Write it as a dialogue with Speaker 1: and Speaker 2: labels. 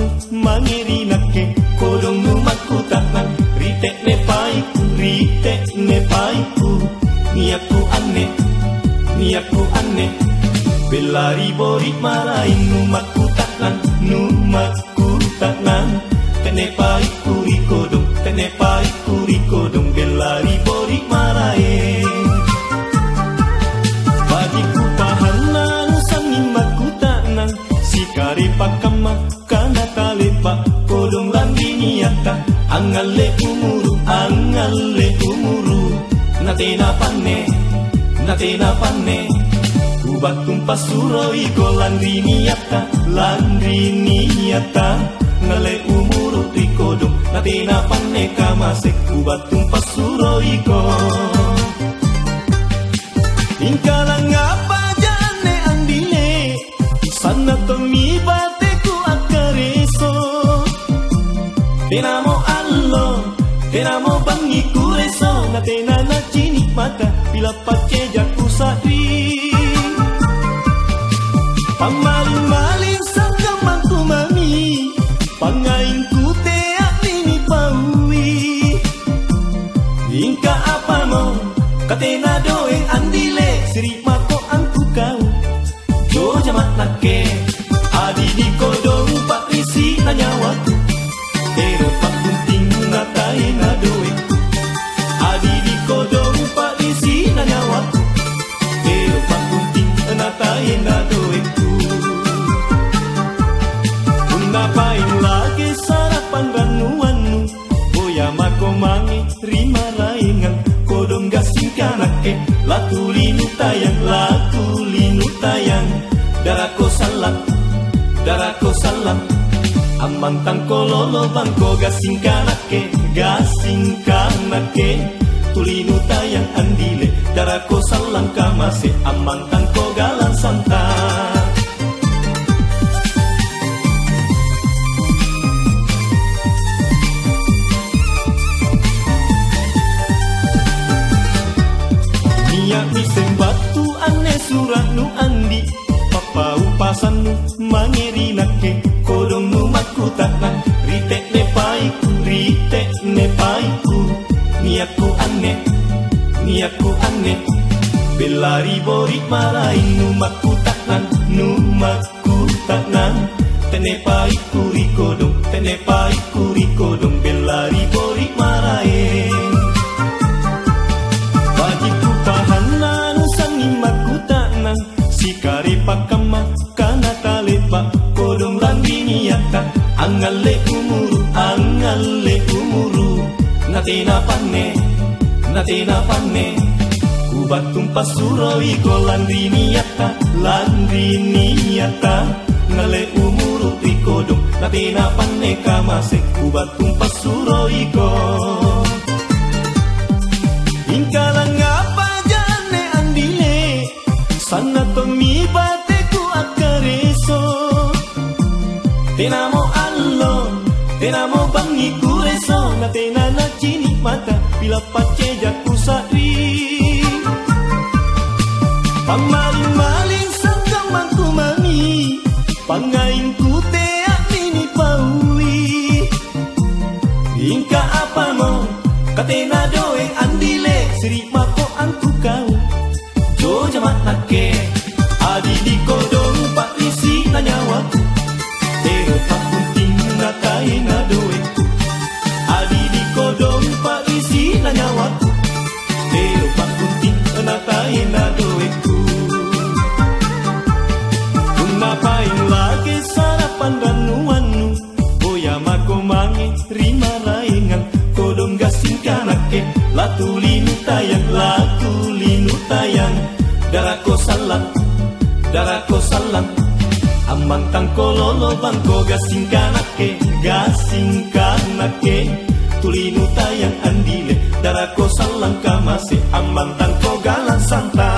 Speaker 1: nu mangeri nake kodong nu makutanan ritek ne paiku niaku aneh belari borit marain nu makutanan tene paiku rikodong belari borit marain bagiku pahanan sangin makutanan sikari pakama kana talepa kodong landi niata angale umuru natena pane ubat tumpas suroi ko landi niata ngale umuru rikodong natena pane kamase ubat tumpas suroi ko ingkalang apa jane andile sana tomi bateku akareso tenamo allo tenamo bangi kureso natena na cini mata bila pace jaku sadri pamalin sangka mantu mami pangain kute ini paui ingka apa mo katena doe andile siri mako angku kau jo jamat nake adi di kodong pak risi nanyawatu pero pak kunting ngatai ngadoe adi di kodong pak risi nanyawatu pero pak kunting ngatai ngadoe ngapain lagi sarapan ranuanmu boya mako mangi rima laingan kodong gasing kanake latulinu tayang darako salam amang tangkololo bangko gasing kanake tulinu tayang andile darako salam kamase amang tangko galang santai Miseng batu ane surat nu andi papa upasan nu mangeri nake kodong nu makutakan ritek ne paiku niaku aneh belari borit marain nu makutakan tene paiku rikodong belari borit marain sikari pakama kana talepa kodong landi niata angale umuru natena pane ubat tumpas suroi ko landi niata ngale umuru rikodong natena pane kamase ubat tumpas suroi ko ingkalang apa jane andile sana tomi bateku akareso tenamo allo tenamo bangi kureso natena na cini mata bila pace jaku sadri pamalin sangka mantu mami pangain kute ini paui ingka apa mo katena doe andile siri mako angku kau jo jamat nake adi di kodong pak risi nanyawatu pero pak kunting ngatai ngadoe adi di kodong pak risi nanyawatu pero pak kunting ngatai ngadoe ngapain lagi sarapan ranuanmu boya mako mangi rima laingan kodong gasing kanake latulinu tayang darako salam amang tangkololo bangko gasing kanake tulinu tayang andile darako salam kamase amang tangko galang santai